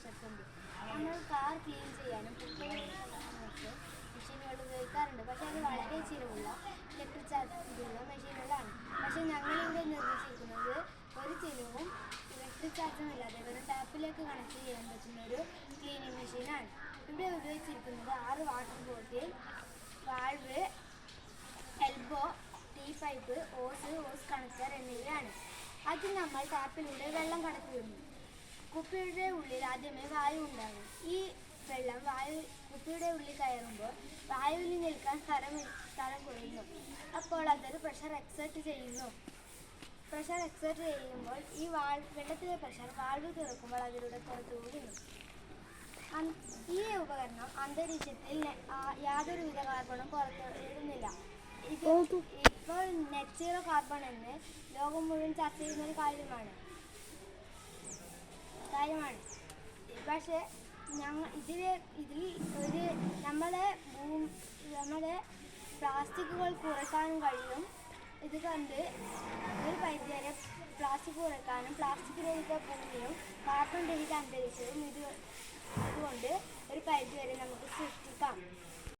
Pressure pump. നമ്മൾ car clean ചെയ്യാനും മെഷീനുകൾ ഉപയോഗിക്കാറുണ്ട്. പക്ഷേ അത് വളരെ ചിലവുള്ള ഇലക്ട്രിക് ചാർജുള്ള മെഷീനുകളാണ്. പക്ഷേ ഞങ്ങളിവിടെ നിർമ്മിച്ചിരിക്കുന്നത് ഒരു ചിലവും ഇലക്ട്രിക് ചാർജുമില്ലാതെ വെറും ടാപ്പിലേക്ക് കണക്ട് ചെയ്യാൻ പറ്റുന്ന ഒരു ക്ലീനിങ് മെഷീനാണ്. ഇവിടെ ഉപയോഗിച്ചിരിക്കുന്നത് 6 water bottle, valve, elbow, tee pipe, hose connector എന്നിവയാണ്. അതിൽ നമ്മൾ ടാപ്പിലൂടെ വെള്ളം കടത്തിവിടുന്നു. കുപ്പിയുടെ ഉള്ളിൽ ആദ്യമേ വായു ഉണ്ടാകും. ഈ വെള്ളം കുപ്പിയുടെ ഉള്ളിൽ കയറുമ്പോൾ വായുവിൽ നിൽക്കാൻ സ്ഥലം കുറയുന്നു. അപ്പോൾ അതൊരു പ്രഷർ എക്സേർട്ട് ചെയ്യുന്നു. പ്രഷർ എക്സേർട്ട് ചെയ്യുമ്പോൾ ഈ വെള്ളത്തിലെ പ്രഷർ വാൾവ് തുറക്കുമ്പോൾ അതിലൂടെ പുറത്തു പോകുന്നു. ഈ ഉപകരണം അന്തരീക്ഷത്തിൽ യാതൊരുവിധ കാർബണും പുറത്തുവിടുന്നില്ല. ഇപ്പോൾ നെറ്റ് സീറോ കാർബൺ എന്ന് ലോകം മുഴുവൻ ചർച്ച ചെയ്യുന്ന ഒരു കാര്യമാണ്. പക്ഷേ നമ്മുടെ പ്ലാസ്റ്റിക്കുകൾ കുറയ്ക്കാനും കഴിയും. ഇത് കണ്ട് ഒരു പരിധിവരെ പ്ലാസ്റ്റിക് കുറയ്ക്കാനും പ്ലാസ്റ്റിക് രഹിത ഭൂമിയും കാർബൺ രഹിത അന്തരീക്ഷവും ഇതുകൊണ്ട് ഒരു പരിധിവരെ നമുക്ക് സൃഷ്ടിക്കാം.